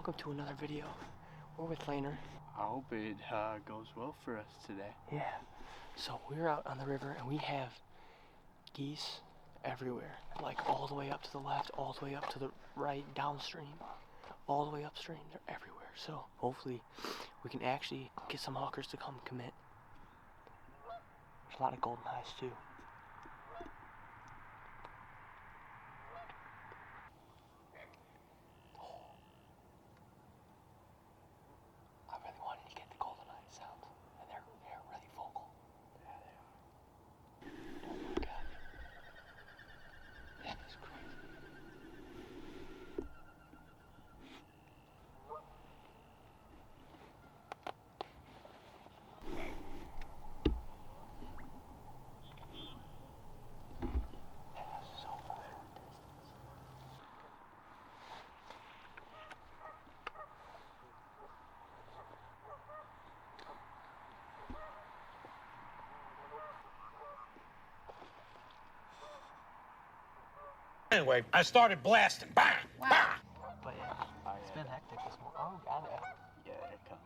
welcome to another video. We're with Layne. I hope it goes well for us today. Yeah. So we're out on the river and we have geese everywhere. Like all the way up to the left, all the way up to the right, downstream, all the way upstream. They're everywhere. So hopefully we can actually get some hawkers to come commit. There's a lot of golden eyes too. Anyway, I started blasting. Bang! Wow. Bang! But yeah, it's been hectic this morning. Oh, got it. Yeah, they're coming.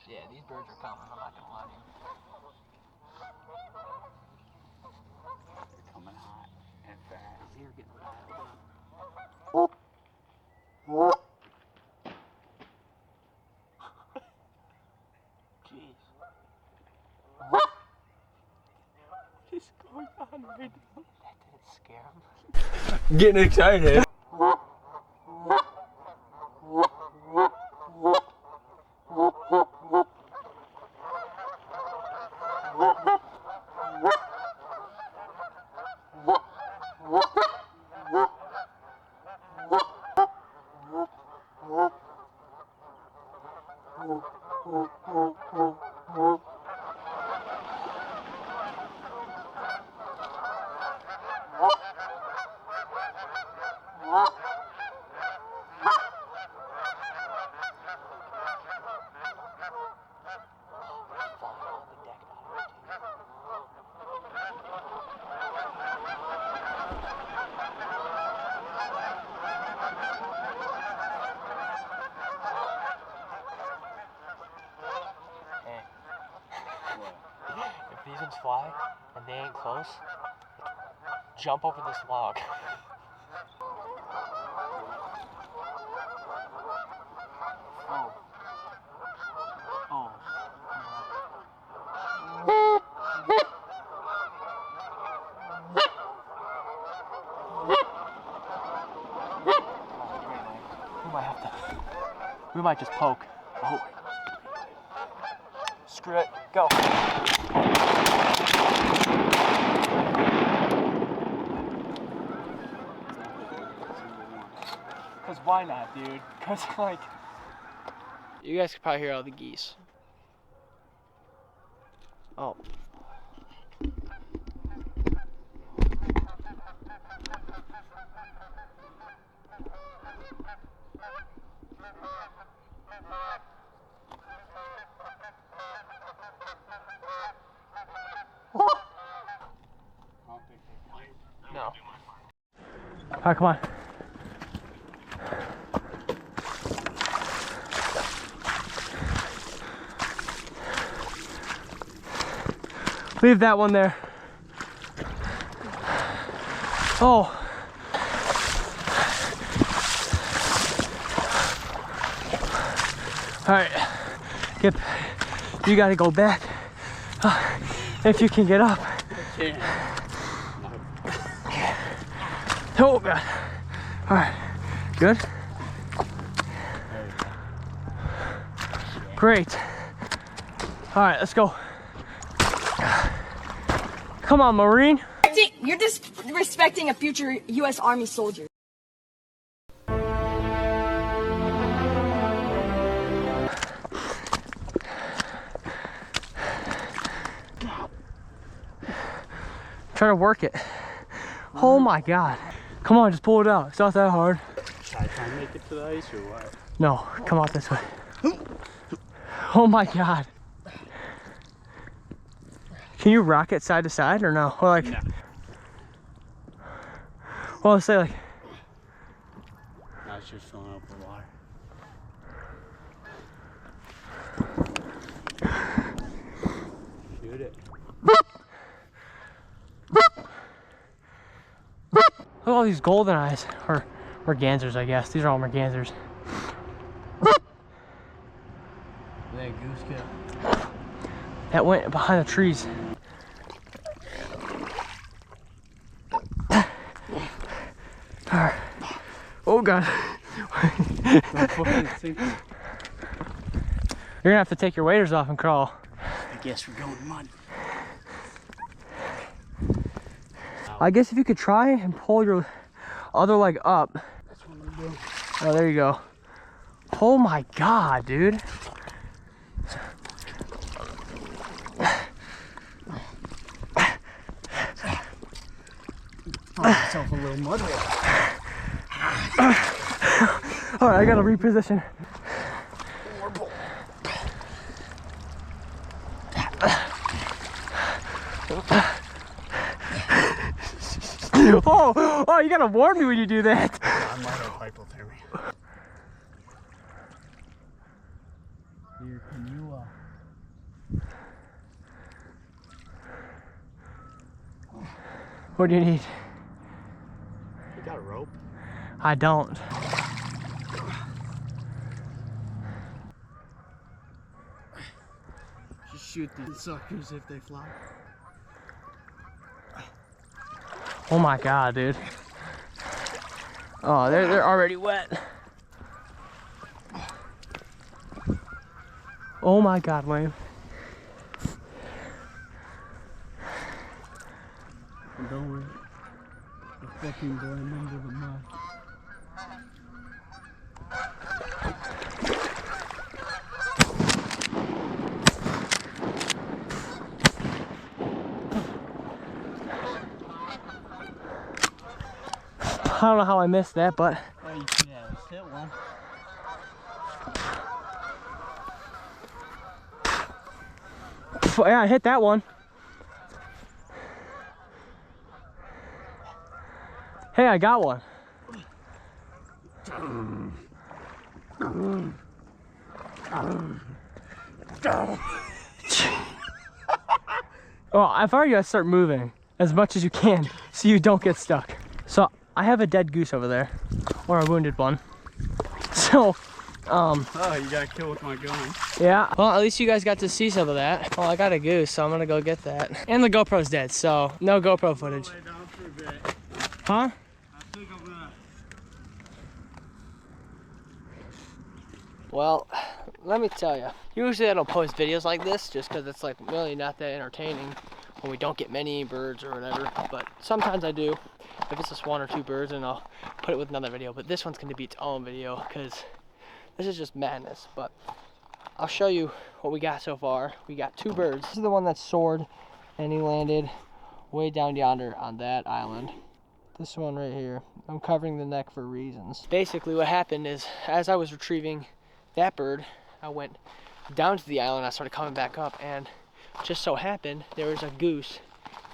Yeah, these birds are coming. I'm not gonna lie to you. They're coming hot and fast. They're getting riled up. Jeez. What is going on right now? That didn't scare him. Getting excited. If these ones fly and they ain't close, jump over this log. Oh. Oh. We might just poke. Oh. Screw it. Go. Cause why not, dude? Cause like, you guys could probably hear all the geese. Oh. No. Alright, come on. Leave that one there. Oh. Alright. You gotta go back. If you can get up. Oh god. Alright. Good? Great. Alright, let's go. Come on, Marine. You're disrespecting a future U.S. Army soldier. Try to work it. Oh my god. Come on, just pull it out. It's not that hard. Should I try and make it to the ice or what? No, come out this way. Oh my god. Can you rock it side to side or no? Or like, No. Well, let's say like. Now it's just filling up with water. Look at all these golden eyes. Or mergansers, I guess. These are all mergansers. That goose cat. That went behind the trees. Oh God. You're gonna have to take your waders off and crawl. I guess we're going mud. I guess if you could try and pull your other leg up. That's what I'm doing. Oh, there you go. Oh my God, dude. Find myself a little mud hole. All right, I gotta reposition. Oh, you gotta warn me when you do that. I might have hypothermia. Here, can you, What do you need? You got a rope? I don't. Just shoot these suckers if they fly. Oh my God, dude. Oh, they're already wet. Oh my God, Layne. Don't worry. The fucking blend into the mud. I don't know how I missed that, but Oh, you could have hit one. yeah, I hit that one. Hey, I got one. Well, I've already got to start moving as much as you can so you don't get stuck. So I have a dead goose over there, or a wounded one. So, Oh, you got killed with my gun. yeah. Well, at least you guys got to see some of that. Well, I got a goose, so I'm gonna go get that. And the GoPro's dead, so no GoPro footage. Lay down for a bit. Huh? I think I'm gonna. Well, let me tell you. Usually I don't post videos like this just because it's like really not that entertaining when we don't get many birds or whatever. But sometimes I do. If it's just one or two birds, and I'll put it with another video. But this one's gonna be its own video because this is just madness. But I'll show you what we got so far. We got two birds. This is the one that soared and he landed way down yonder on that island. This one right here. I'm covering the neck for reasons. Basically what happened is as I was retrieving that bird, I went down to the island. I started coming back up, and just so happened there was a goose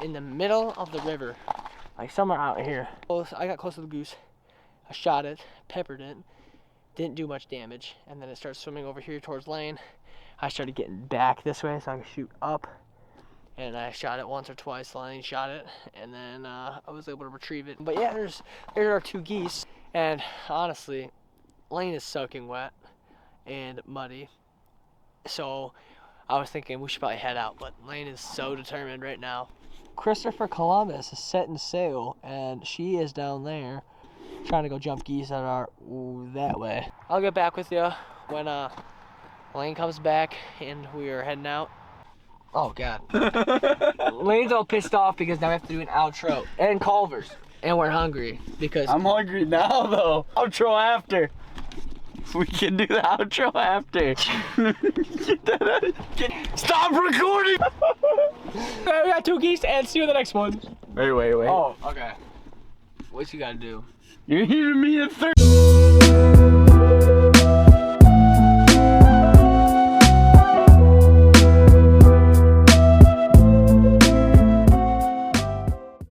in the middle of the river, like somewhere out here. I got close to the goose. I shot it, peppered it, didn't do much damage, and then it started swimming over here towards Layne. I started getting back this way so I could shoot up, and I shot it once or twice. Layne shot it, and then I was able to retrieve it. But yeah, there's our two geese, and honestly, Layne is soaking wet and muddy, so I was thinking we should probably head out, but Layne is so determined right now. Christopher Columbus is setting sail, and she is down there trying to go jump geese that are that way. I'll get back with you when Layne comes back and we are heading out. Oh God. Layne's all pissed off because now we have to do an outro and Culver's, and we're hungry because I'm hungry now, though. Outro after. We can do the outro after. Stop recording! we got two geese, and see you in the next one. Wait. Oh, okay. What you gotta do? You're giving me a third.